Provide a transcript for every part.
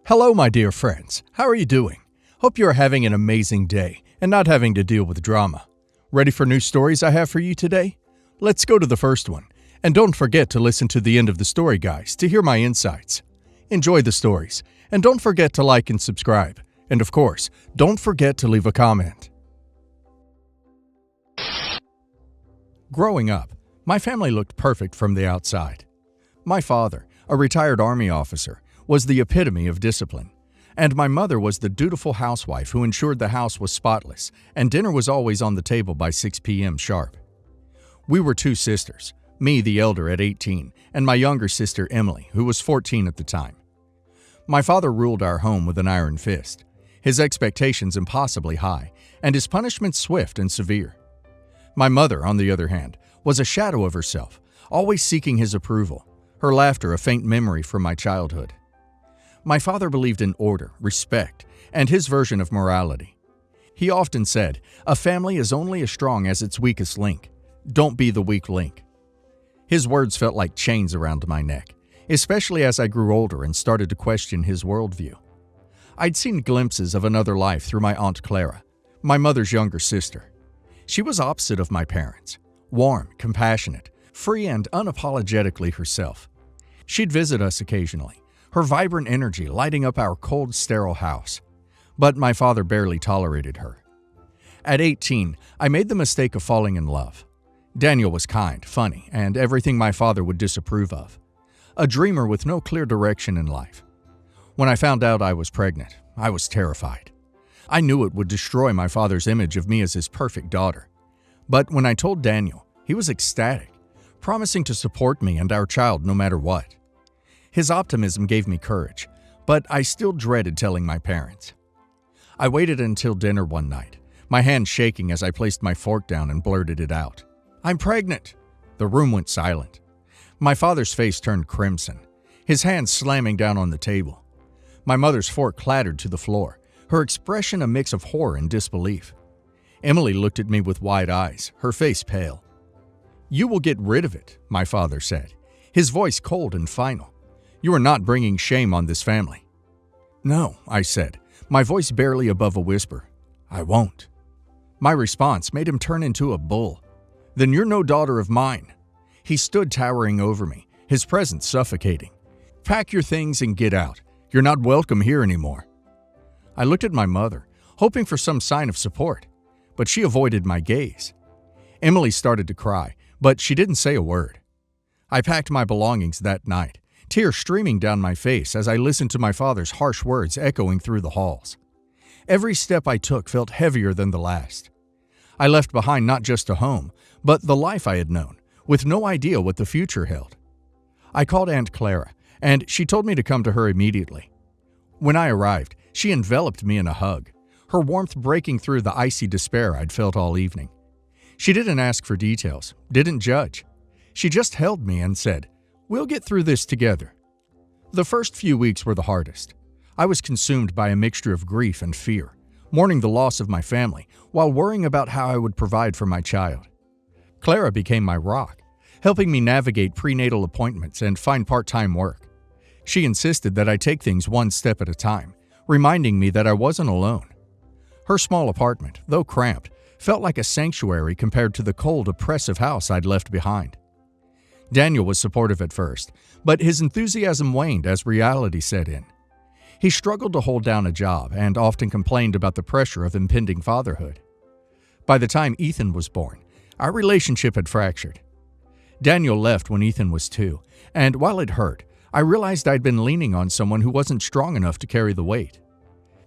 Hello, my dear friends. How are you doing? Hope you are having an amazing day and not having to deal with drama. Ready for new stories I have for you today? Let's go to the first one. And don't forget to listen to the end of the story, guys, to hear my insights. Enjoy the stories, and don't forget to like and subscribe. And of course, don't forget to leave a comment. Growing up, my family looked perfect from the outside. My father, a retired Army officer, was the epitome of discipline, and my mother was the dutiful housewife who ensured the house was spotless and dinner was always on the table by 6 p.m. sharp. We were two sisters, me the elder at 18, and my younger sister Emily, who was 14 at the time. My father ruled our home with an iron fist, his expectations impossibly high, and his punishments swift and severe. My mother, on the other hand, was a shadow of herself, always seeking his approval, her laughter a faint memory from my childhood. My father believed in order, respect, and his version of morality. He often said, "A family is only as strong as its weakest link. Don't be the weak link." His words felt like chains around my neck, especially as I grew older and started to question his worldview. I'd seen glimpses of another life through my Aunt Clara, my mother's younger sister. She was opposite of my parents, warm, compassionate, free, and unapologetically herself. She'd visit us occasionally, her vibrant energy lighting up our cold, sterile house. But my father barely tolerated her. At 18, I made the mistake of falling in love. Daniel was kind, funny, and everything my father would disapprove of. A dreamer with no clear direction in life. When I found out I was pregnant, I was terrified. I knew it would destroy my father's image of me as his perfect daughter. But when I told Daniel, he was ecstatic, promising to support me and our child no matter what. His optimism gave me courage, but I still dreaded telling my parents. I waited until dinner one night, my hand shaking as I placed my fork down and blurted it out. "I'm pregnant!" The room went silent. My father's face turned crimson, his hands slamming down on the table. My mother's fork clattered to the floor, her expression a mix of horror and disbelief. Emily looked at me with wide eyes, her face pale. "You will get rid of it," my father said, his voice cold and final. "You are not bringing shame on this family." "No," I said, my voice barely above a whisper. "I won't." My response made him turn into a bull. "Then you're no daughter of mine." He stood towering over me, his presence suffocating. "Pack your things and get out. You're not welcome here anymore." I looked at my mother, hoping for some sign of support, but she avoided my gaze. Emily started to cry, but she didn't say a word. I packed my belongings that night, tears streaming down my face as I listened to my father's harsh words echoing through the halls. Every step I took felt heavier than the last. I left behind not just a home, but the life I had known, with no idea what the future held. I called Aunt Clara, and she told me to come to her immediately. When I arrived, she enveloped me in a hug, her warmth breaking through the icy despair I'd felt all evening. She didn't ask for details, didn't judge. She just held me and said, "We'll get through this together." The first few weeks were the hardest. I was consumed by a mixture of grief and fear, mourning the loss of my family while worrying about how I would provide for my child. Clara became my rock, helping me navigate prenatal appointments and find part-time work. She insisted that I take things one step at a time, reminding me that I wasn't alone. Her small apartment, though cramped, felt like a sanctuary compared to the cold, oppressive house I'd left behind. Daniel was supportive at first, but his enthusiasm waned as reality set in. He struggled to hold down a job and often complained about the pressure of impending fatherhood. By the time Ethan was born, our relationship had fractured. Daniel left when Ethan was 2, and while it hurt, I realized I'd been leaning on someone who wasn't strong enough to carry the weight.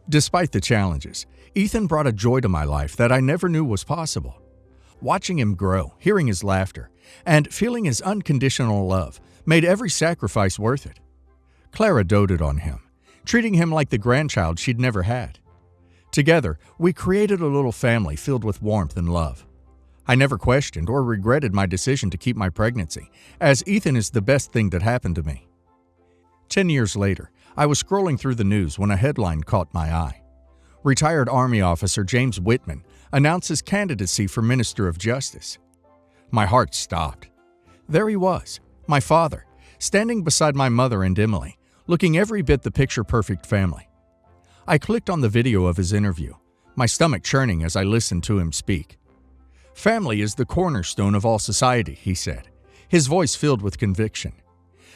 Despite the challenges, Ethan brought a joy to my life that I never knew was possible. Watching him grow, hearing his laughter, and feeling his unconditional love made every sacrifice worth it. Clara doted on him, treating him like the grandchild she'd never had. Together, we created a little family filled with warmth and love. I never questioned or regretted my decision to keep my pregnancy, as Ethan is the best thing that happened to me. 10 years later, I was scrolling through the news when a headline caught my eye. Retired Army officer James Whitman announces candidacy for Minister of Justice. My heart stopped. There he was, my father, standing beside my mother and Emily, looking every bit the picture-perfect family. I clicked on the video of his interview, my stomach churning as I listened to him speak. "Family is the cornerstone of all society," he said, his voice filled with conviction.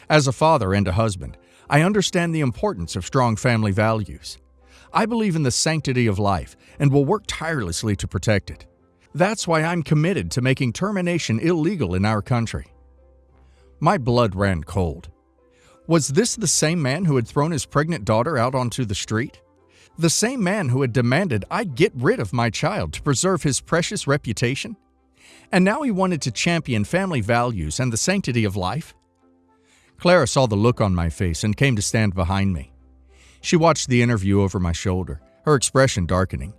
"As a father and a husband, I understand the importance of strong family values. I believe in the sanctity of life and will work tirelessly to protect it. That's why I'm committed to making termination illegal in our country." My blood ran cold. Was this the same man who had thrown his pregnant daughter out onto the street? The same man who had demanded I get rid of my child to preserve his precious reputation? And now he wanted to champion family values and the sanctity of life? Clara saw the look on my face and came to stand behind me. She watched the interview over my shoulder, her expression darkening.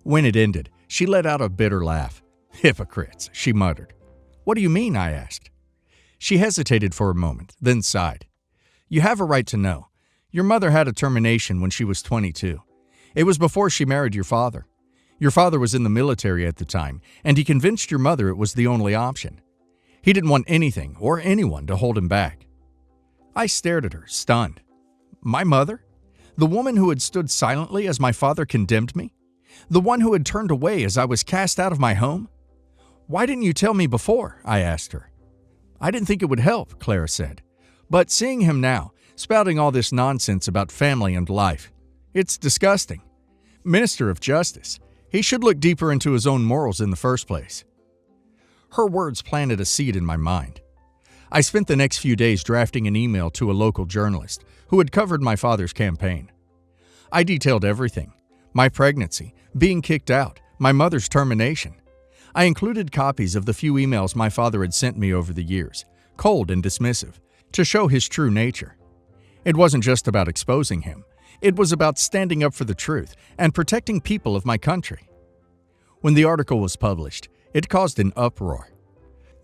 When it ended, she let out a bitter laugh. "Hypocrites," she muttered. "What do you mean?" I asked. She hesitated for a moment, then sighed. "You have a right to know. Your mother had a termination when she was 22. It was before she married your father. Your father was in the military at the time, and he convinced your mother it was the only option. He didn't want anything or anyone to hold him back." I stared at her, stunned. My mother? The woman who had stood silently as my father condemned me? The one who had turned away as I was cast out of my home? "Why didn't you tell me before?" I asked her. "I didn't think it would help," Clara said. "But seeing him now, spouting all this nonsense about family and life, it's disgusting. Minister of Justice, he should look deeper into his own morals in the first place." Her words planted a seed in my mind. I spent the next few days drafting an email to a local journalist who had covered my father's campaign. I detailed everything: my pregnancy, being kicked out, my mother's termination. I included copies of the few emails my father had sent me over the years, cold and dismissive, to show his true nature. It wasn't just about exposing him. It was about standing up for the truth and protecting people of my country. When the article was published, it caused an uproar.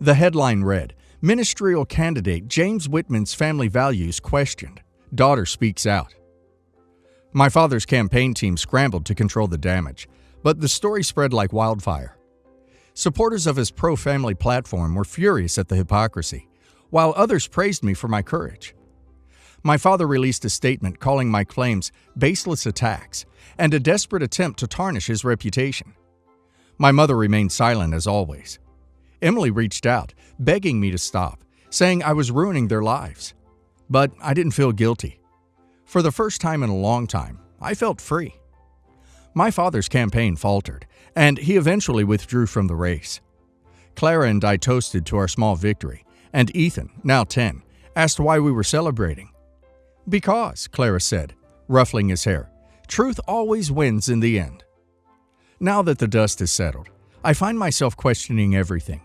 The headline read, "Ministerial Candidate James Whitman's Family Values Questioned. Daughter Speaks Out." My father's campaign team scrambled to control the damage, but the story spread like wildfire. Supporters of his pro-family platform were furious at the hypocrisy, while others praised me for my courage. My father released a statement calling my claims baseless attacks and a desperate attempt to tarnish his reputation. My mother remained silent as always. Emily reached out, begging me to stop, saying I was ruining their lives. But I didn't feel guilty. For the first time in a long time, I felt free. My father's campaign faltered, and he eventually withdrew from the race. Clara and I toasted to our small victory, and Ethan, now 10, asked why we were celebrating. "Because," Clara said, ruffling his hair, "truth always wins in the end." Now that the dust has settled, I find myself questioning everything.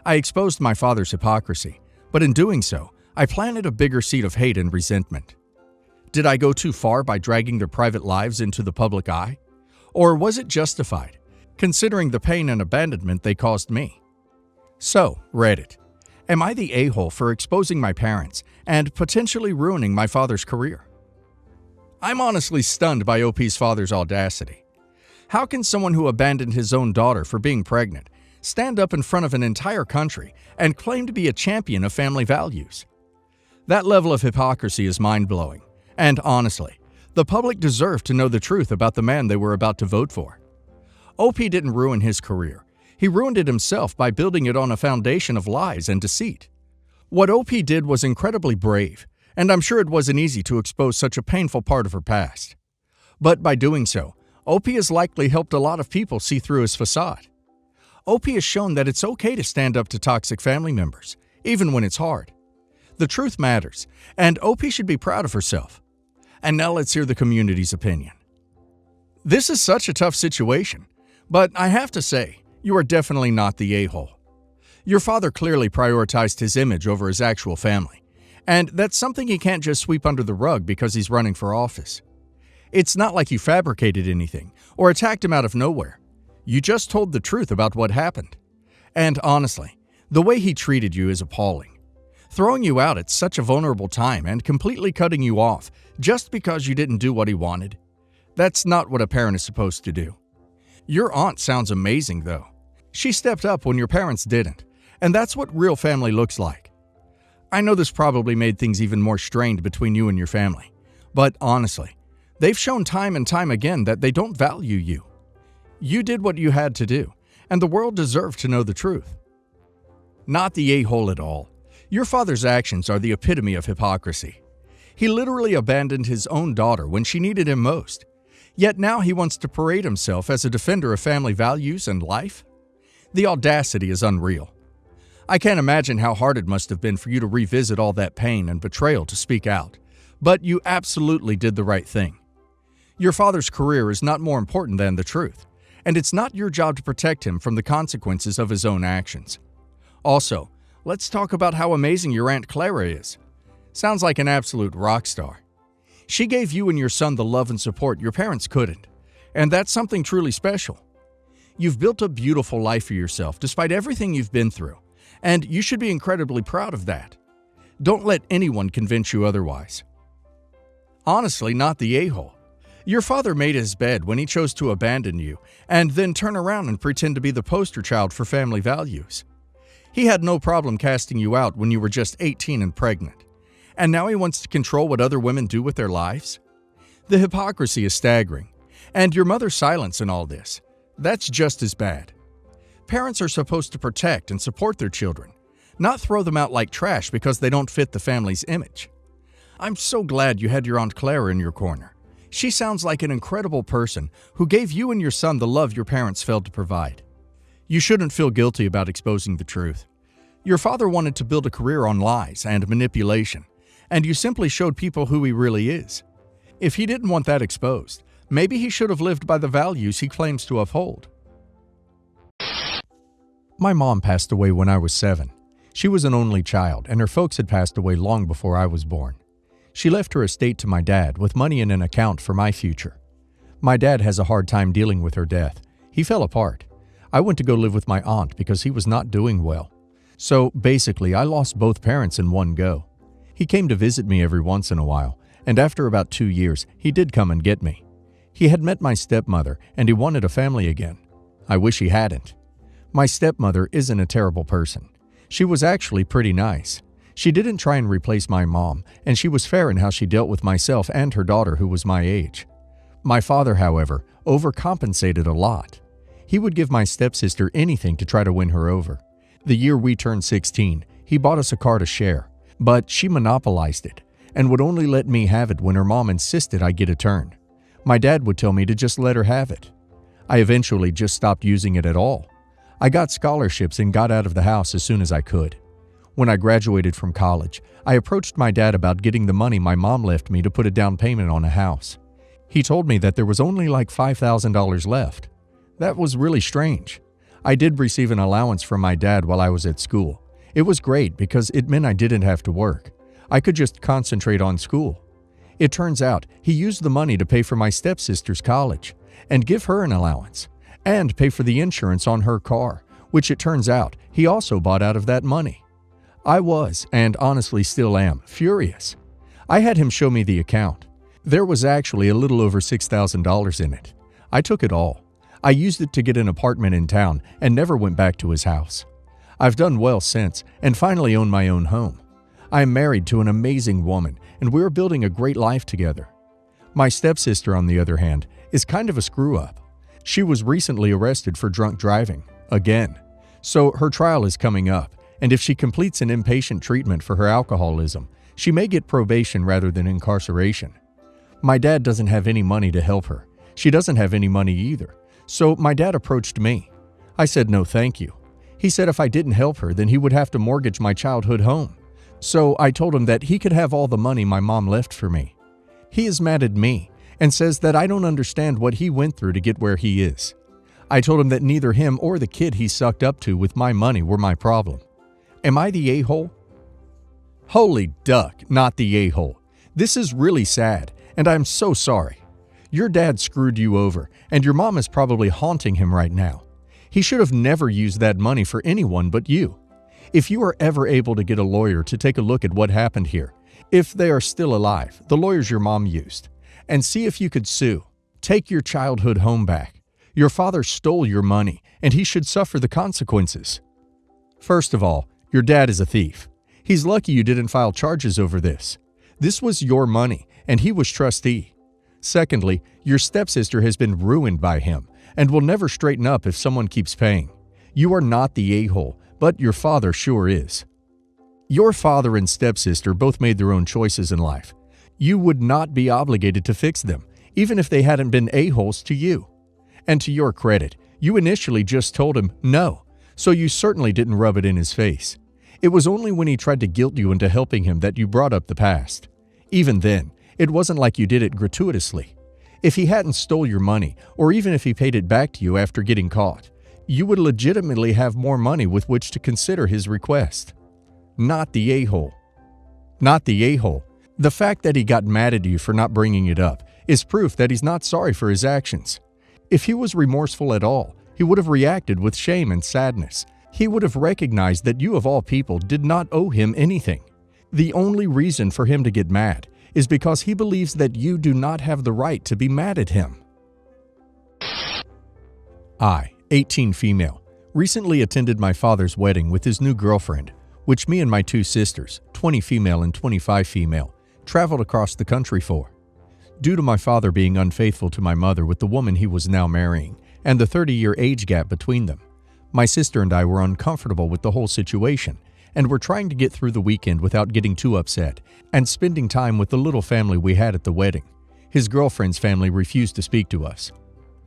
I exposed my father's hypocrisy, but in doing so, I planted a bigger seed of hate and resentment. Did I go too far by dragging their private lives into the public eye? Or was it justified, considering the pain and abandonment they caused me? So, Reddit, am I the a-hole for exposing my parents and potentially ruining my father's career? I'm honestly stunned by OP's father's audacity. How can someone who abandoned his own daughter for being pregnant stand up in front of an entire country and claim to be a champion of family values? That level of hypocrisy is mind-blowing, and honestly, the public deserved to know the truth about the man they were about to vote for. OP didn't ruin his career. He ruined it himself by building it on a foundation of lies and deceit. What OP did was incredibly brave, and I'm sure it wasn't easy to expose such a painful part of her past. But by doing so, OP has likely helped a lot of people see through his facade. OP has shown that it's okay to stand up to toxic family members, even when it's hard. The truth matters, and OP should be proud of herself. And now let's hear the community's opinion. This is such a tough situation, but I have to say, you are definitely not the a-hole. Your father clearly prioritized his image over his actual family, and that's something he can't just sweep under the rug because he's running for office. It's not like you fabricated anything or attacked him out of nowhere. You just told the truth about what happened. And honestly, the way he treated you is appalling. Throwing you out at such a vulnerable time and completely cutting you off just because you didn't do what he wanted. That's not what a parent is supposed to do. Your aunt sounds amazing, though. She stepped up when your parents didn't, and that's what real family looks like. I know this probably made things even more strained between you and your family, but honestly, they've shown time and time again that they don't value you. You did what you had to do, and the world deserved to know the truth. Not the a-hole at all. Your father's actions are the epitome of hypocrisy. He literally abandoned his own daughter when she needed him most. Yet now he wants to parade himself as a defender of family values and life? The audacity is unreal. I can't imagine how hard it must have been for you to revisit all that pain and betrayal to speak out, but you absolutely did the right thing. Your father's career is not more important than the truth, and it's not your job to protect him from the consequences of his own actions. Also, let's talk about how amazing your Aunt Clara is. Sounds like an absolute rock star. She gave you and your son the love and support your parents couldn't, and that's something truly special. You've built a beautiful life for yourself despite everything you've been through, and you should be incredibly proud of that. Don't let anyone convince you otherwise. Honestly, not the a-hole. Your father made his bed when he chose to abandon you and then turn around and pretend to be the poster child for family values. He had no problem casting you out when you were just 18 and pregnant. And now he wants to control what other women do with their lives? The hypocrisy is staggering. And your mother's silence in all this, that's just as bad. Parents are supposed to protect and support their children, not throw them out like trash because they don't fit the family's image. I'm so glad you had your Aunt Clara in your corner. She sounds like an incredible person who gave you and your son the love your parents failed to provide. You shouldn't feel guilty about exposing the truth. Your father wanted to build a career on lies and manipulation, and you simply showed people who he really is. If he didn't want that exposed, maybe he should have lived by the values he claims to uphold. My mom passed away when I was 7. She was an only child, and her folks had passed away long before I was born. She left her estate to my dad with money in an account for my future. My dad has a hard time dealing with her death. He fell apart. I went to go live with my aunt because he was not doing well. So basically, I lost both parents in one go. He came to visit me every once in a while, and after about 2 years, he did come and get me. He had met my stepmother, and he wanted a family again. I wish he hadn't. My stepmother isn't a terrible person. She was actually pretty nice. She didn't try and replace my mom, and she was fair in how she dealt with myself and her daughter who was my age. My father, however, overcompensated a lot. He would give my stepsister anything to try to win her over. The year we turned 16, he bought us a car to share, but she monopolized it and would only let me have it when her mom insisted I get a turn. My dad would tell me to just let her have it. I eventually just stopped using it at all. I got scholarships and got out of the house as soon as I could. When I graduated from college, I approached my dad about getting the money my mom left me to put a down payment on a house. He told me that there was only like $5,000 left. That was really strange. I did receive an allowance from my dad while I was at school. It was great because it meant I didn't have to work. I could just concentrate on school. It turns out he used the money to pay for my stepsister's college and give her an allowance and pay for the insurance on her car, which it turns out he also bought out of that money. I was, and honestly still am, furious. I had him show me the account. There was actually a little over $6,000 in it. I took it all. I used it to get an apartment in town and never went back to his house. I've done well since and finally own my own home. I am married to an amazing woman and we're building a great life together. My stepsister, on the other hand, is kind of a screw-up. She was recently arrested for drunk driving, again. So her trial is coming up, and if she completes an inpatient treatment for her alcoholism, she may get probation rather than incarceration. My dad doesn't have any money to help her. She doesn't have any money either. So my dad approached me. I said no thank you. He said if I didn't help her, then he would have to mortgage my childhood home. So I told him that he could have all the money my mom left for me. He is mad at me and says that I don't understand what he went through to get where he is. I told him that neither him or the kid he sucked up to with my money were my problem. Am I the a-hole? Holy duck, not the a-hole. This is really sad, and I'm so sorry. Your dad screwed you over, and your mom is probably haunting him right now. He should have never used that money for anyone but you. If you are ever able to get a lawyer to take a look at what happened here, if they are still alive, the lawyers your mom used, and see if you could sue, take your childhood home back. Your father stole your money, and he should suffer the consequences. First of all, your dad is a thief. He's lucky you didn't file charges over this. This was your money, and he was trustee. Secondly, your stepsister has been ruined by him and will never straighten up if someone keeps paying. You are not the a-hole, but your father sure is. Your father and stepsister both made their own choices in life. You would not be obligated to fix them, even if they hadn't been a-holes to you. And to your credit, you initially just told him no, so you certainly didn't rub it in his face. It was only when he tried to guilt you into helping him that you brought up the past. Even then, it wasn't like you did it gratuitously. If he hadn't stole your money, or even if he paid it back to you after getting caught, you would legitimately have more money with which to consider his request. Not the a-hole. Not the a-hole. The fact that he got mad at you for not bringing it up is proof that he's not sorry for his actions. If he was remorseful at all, he would have reacted with shame and sadness. He would have recognized that you of all people did not owe him anything. The only reason for him to get mad is because he believes that you do not have the right to be mad at him. I, 18 female, recently attended my father's wedding with his new girlfriend, which me and my two sisters, 20 female and 25 female, traveled across the country for. Due to my father being unfaithful to my mother with the woman he was now marrying, and the 30-year age gap between them, my sister and I were uncomfortable with the whole situation, and were trying to get through the weekend without getting too upset, and spending time with the little family we had at the wedding. His girlfriend's family refused to speak to us.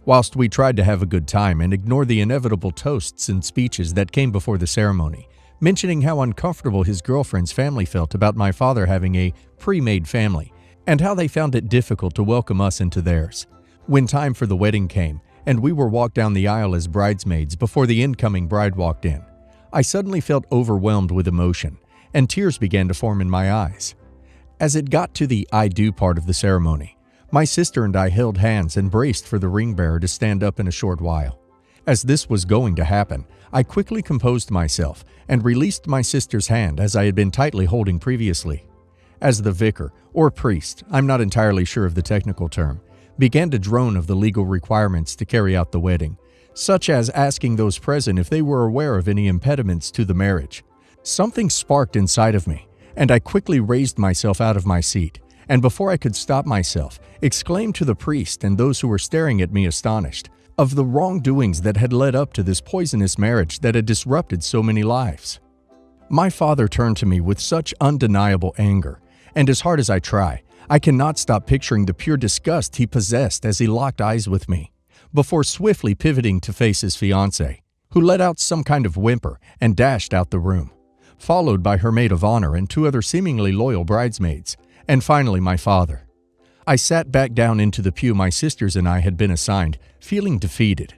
Whilst we tried to have a good time and ignore the inevitable toasts and speeches that came before the ceremony, mentioning how uncomfortable his girlfriend's family felt about my father having a pre-made family, and how they found it difficult to welcome us into theirs. When time for the wedding came, and we were walked down the aisle as bridesmaids before the incoming bride walked in, I suddenly felt overwhelmed with emotion, and tears began to form in my eyes. As it got to the I do part of the ceremony, my sister and I held hands and braced for the ring bearer to stand up in a short while. As this was going to happen, I quickly composed myself and released my sister's hand as I had been tightly holding previously. As the vicar, or priest, I'm not entirely sure of the technical term, began to drone of the legal requirements to carry out the wedding, such as asking those present if they were aware of any impediments to the marriage, something sparked inside of me, and I quickly raised myself out of my seat, and before I could stop myself, exclaimed to the priest and those who were staring at me astonished, of the wrongdoings that had led up to this poisonous marriage that had disrupted so many lives. My father turned to me with such undeniable anger, and as hard as I try, I cannot stop picturing the pure disgust he possessed as he locked eyes with me, before swiftly pivoting to face his fiancée, who let out some kind of whimper and dashed out the room, followed by her maid of honor and two other seemingly loyal bridesmaids, and finally my father. I sat back down into the pew my sisters and I had been assigned, feeling defeated.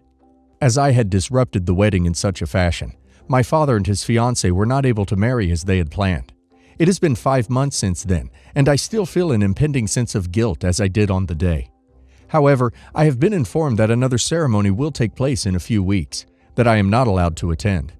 As I had disrupted the wedding in such a fashion, my father and his fiancée were not able to marry as they had planned. It has been 5 months since then, and I still feel an impending sense of guilt as I did on the day. However, I have been informed that another ceremony will take place in a few weeks, that I am not allowed to attend.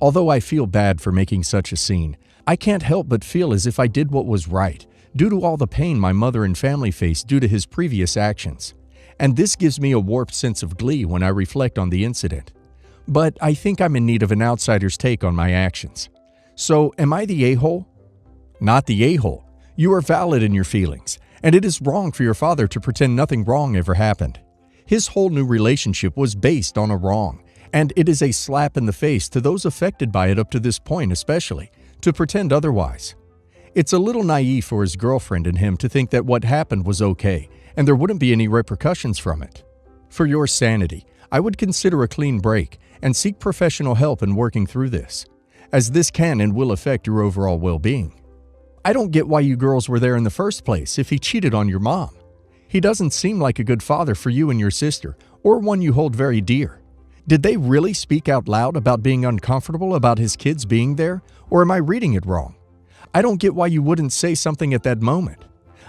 Although I feel bad for making such a scene, I can't help but feel as if I did what was right, due to all the pain my mother and family faced due to his previous actions. And this gives me a warped sense of glee when I reflect on the incident. But I think I'm in need of an outsider's take on my actions. So, am I the a-hole? Not the a-hole. You are valid in your feelings, and it is wrong for your father to pretend nothing wrong ever happened. His whole new relationship was based on a wrong, and it is a slap in the face to those affected by it up to this point especially, to pretend otherwise. It's a little naive for his girlfriend and him to think that what happened was okay, and there wouldn't be any repercussions from it. For your sanity, I would consider a clean break and seek professional help in working through this, as this can and will affect your overall well-being. I don't get why you girls were there in the first place if he cheated on your mom. He doesn't seem like a good father for you and your sister, or one you hold very dear. Did they really speak out loud about being uncomfortable about his kids being there, or am I reading it wrong? I don't get why you wouldn't say something at that moment.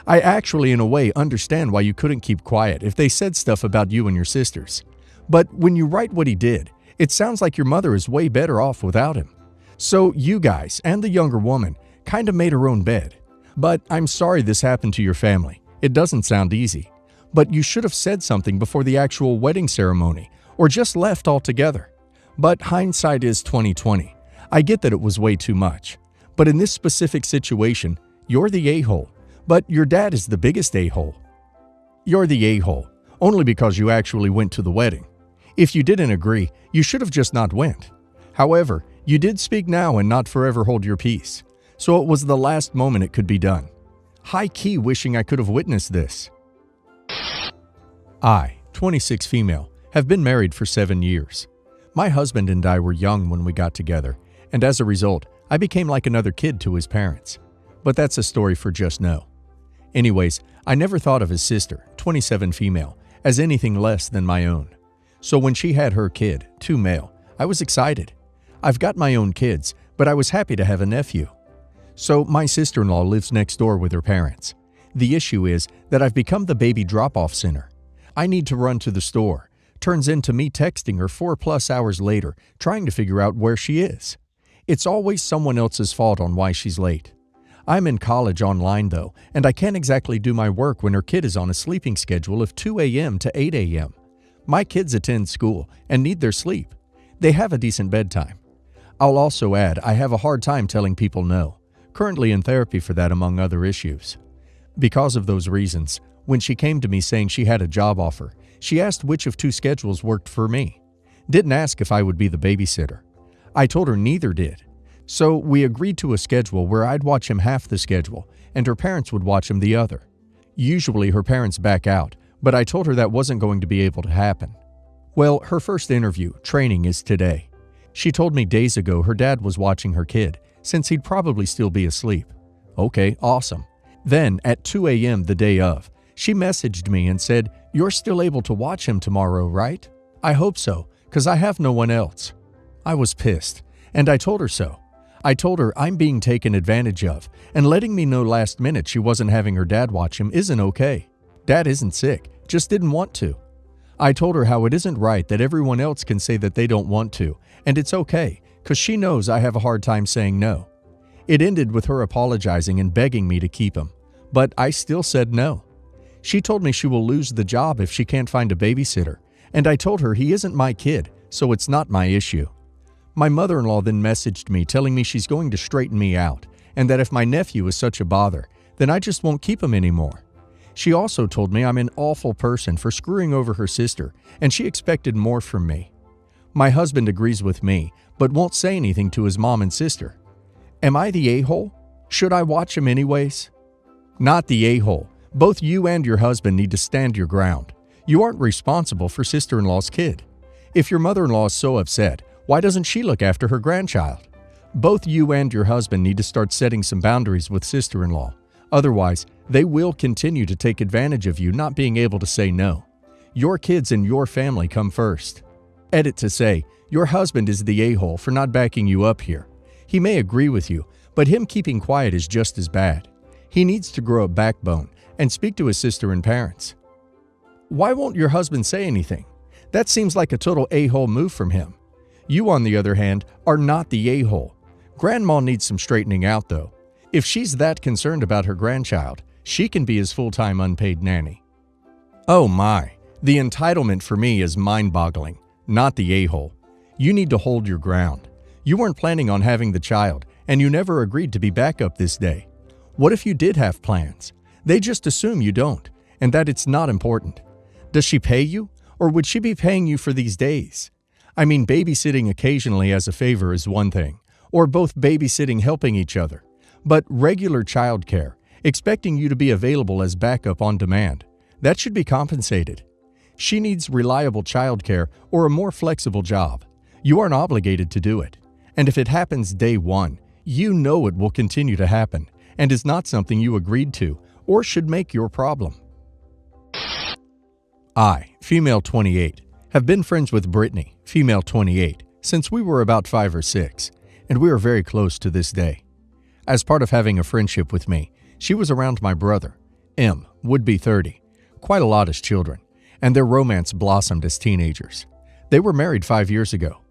I actually, in a way, understand why you couldn't keep quiet if they said stuff about you and your sisters. But when you write what he did, it sounds like your mother is way better off without him. So you guys, and the younger woman, kind of made her own bed. But I'm sorry this happened to your family. It doesn't sound easy. But you should have said something before the actual wedding ceremony, or just left altogether. But hindsight is 20/20. I get that it was way too much. But in this specific situation, you're the a-hole, but your dad is the biggest a-hole. You're the a-hole, only because you actually went to the wedding. If you didn't agree, you should have just not went. However, you did speak now and not forever hold your peace. So it was the last moment it could be done. High-key wishing I could have witnessed this. I, 26 female, have been married for 7 years. My husband and I were young when we got together, and as a result, I became like another kid to his parents. But that's a story for just now. Anyways, I never thought of his sister, 27 female, as anything less than my own. So when she had her kid, 2 male, I was excited. I've got my own kids, but I was happy to have a nephew. So my sister-in-law lives next door with her parents. The issue is that I've become the baby drop-off center. I need to run to the store. Turns into me texting her 4+ hours later, trying to figure out where she is. It's always someone else's fault on why she's late. I'm in college online though, and I can't exactly do my work when her kid is on a sleeping schedule of 2 a.m. to 8 a.m. My kids attend school and need their sleep. They have a decent bedtime. I'll also add I have a hard time telling people no, currently in therapy for that among other issues. Because of those reasons, when she came to me saying she had a job offer, she asked which of 2 schedules worked for me. Didn't ask if I would be the babysitter. I told her neither did. So we agreed to a schedule where I'd watch him half the schedule and her parents would watch him the other. Usually her parents back out, but I told her that wasn't going to be able to happen. Well, her first interview, training, is today. She told me days ago her dad was watching her kid, since he'd probably still be asleep. Okay, awesome. Then, at 2 a.m. the day of, she messaged me and said, "You're still able to watch him tomorrow, right?" I hope so, because I have no one else. I was pissed, and I told her so. I told her I'm being taken advantage of, and letting me know last minute she wasn't having her dad watch him isn't okay. Dad isn't sick, just didn't want to. I told her how it isn't right that everyone else can say that they don't want to, and it's okay, because she knows I have a hard time saying no. It ended with her apologizing and begging me to keep him, but I still said no. She told me she will lose the job if she can't find a babysitter, and I told her he isn't my kid, so it's not my issue. My mother-in-law then messaged me telling me she's going to straighten me out, and that if my nephew is such a bother, then I just won't keep him anymore. She also told me I'm an awful person for screwing over her sister, and she expected more from me. My husband agrees with me, but won't say anything to his mom and sister. Am I the a-hole? Should I watch him anyways? Not the a-hole. Both you and your husband need to stand your ground. You aren't responsible for sister-in-law's kid. If your mother-in-law is so upset, why doesn't she look after her grandchild? Both you and your husband need to start setting some boundaries with sister-in-law. Otherwise, they will continue to take advantage of you not being able to say no. Your kids and your family come first. Edit to say, your husband is the a-hole for not backing you up here. He may agree with you, but him keeping quiet is just as bad. He needs to grow a backbone and speak to his sister and parents. Why won't your husband say anything? That seems like a total a-hole move from him. You, on the other hand, are not the a-hole. Grandma needs some straightening out, though. If she's that concerned about her grandchild, she can be his full-time unpaid nanny. Oh my, the entitlement for me is mind-boggling, not the a-hole. You need to hold your ground. You weren't planning on having the child, and you never agreed to be backup this day. What if you did have plans? They just assume you don't, and that it's not important. Does she pay you, or would she be paying you for these days? I mean, babysitting occasionally as a favor is one thing, or both babysitting helping each other. But regular childcare, expecting you to be available as backup on demand, that should be compensated. She needs reliable childcare or a more flexible job. You aren't obligated to do it. And if it happens day one, you know it will continue to happen and is not something you agreed to or should make your problem. I, female 28, have been friends with Brittany, female 28, since we were about 5 or 6, and we are very close to this day. As part of having a friendship with me, she was around my brother, M, would be 30, quite a lot as children, and their romance blossomed as teenagers. They were married 5 years ago.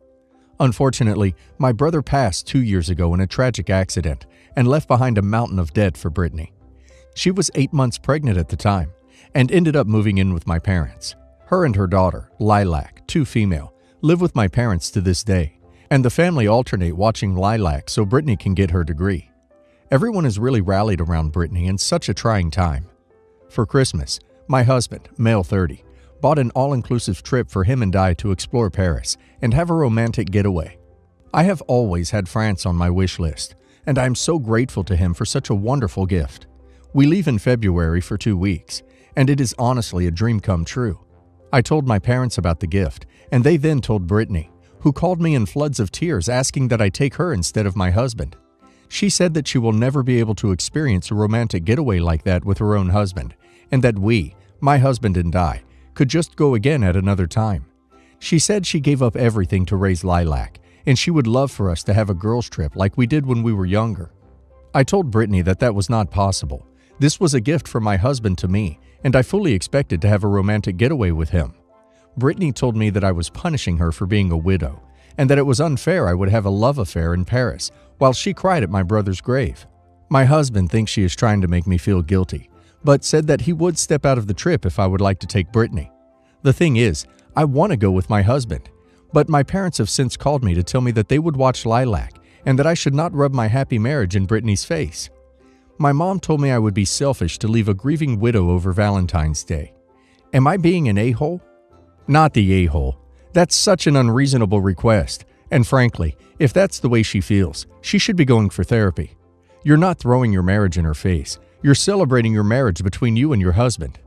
Unfortunately, my brother passed 2 years ago in a tragic accident and left behind a mountain of debt for Brittany. She was 8 months pregnant at the time and ended up moving in with my parents. Her and her daughter, Lilac, 2 female, live with my parents to this day, and the family alternate watching Lilac so Brittany can get her degree. Everyone has really rallied around Brittany in such a trying time. For Christmas, my husband, male 30, bought an all-inclusive trip for him and I to explore Paris and have a romantic getaway. I have always had France on my wish list, and I am so grateful to him for such a wonderful gift. We leave in February for 2 weeks, and it is honestly a dream come true. I told my parents about the gift, and they then told Brittany, who called me in floods of tears asking that I take her instead of my husband. She said that she will never be able to experience a romantic getaway like that with her own husband, and that we, my husband and I, could just go again at another time. She said she gave up everything to raise Lilac, and she would love for us to have a girls' trip like we did when we were younger. I told Brittany that that was not possible. This was a gift from my husband to me, and I fully expected to have a romantic getaway with him. Brittany told me that I was punishing her for being a widow, and that it was unfair I would have a love affair in Paris while she cried at my brother's grave. My husband thinks she is trying to make me feel guilty, but said that he would step out of the trip if I would like to take Brittany. The thing is, I want to go with my husband, but my parents have since called me to tell me that they would watch Lilac and that I should not rub my happy marriage in Brittany's face. My mom told me I would be selfish to leave a grieving widow over Valentine's Day. Am I being an a-hole? Not the a-hole. That's such an unreasonable request, and frankly, if that's the way she feels, she should be going for therapy. You're not throwing your marriage in her face. You're celebrating your marriage between you and your husband.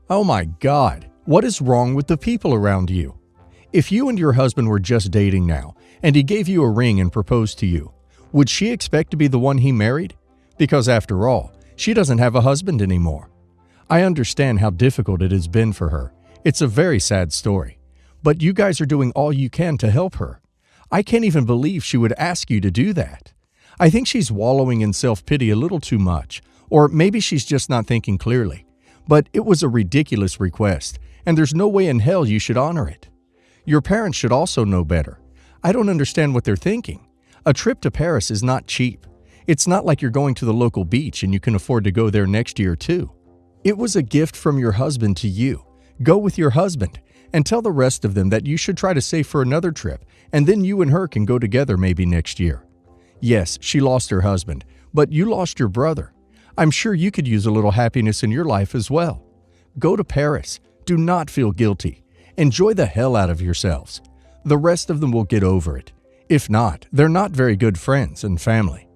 Oh my God, what is wrong with the people around you? If you and your husband were just dating now, and he gave you a ring and proposed to you, would she expect to be the one he married? Because after all, she doesn't have a husband anymore. I understand how difficult it has been for her. It's a very sad story. But you guys are doing all you can to help her. I can't even believe she would ask you to do that. I think she's wallowing in self-pity a little too much, or maybe she's just not thinking clearly. But it was a ridiculous request, and there's no way in hell you should honor it. Your parents should also know better. I don't understand what they're thinking. A trip to Paris is not cheap. It's not like you're going to the local beach and you can afford to go there next year too. It was a gift from your husband to you. Go with your husband and tell the rest of them that you should try to save for another trip, and then you and her can go together maybe next year. Yes, she lost her husband, but you lost your brother. I'm sure you could use a little happiness in your life as well. Go to Paris. Do not feel guilty. Enjoy the hell out of yourselves. The rest of them will get over it. If not, they're not very good friends and family.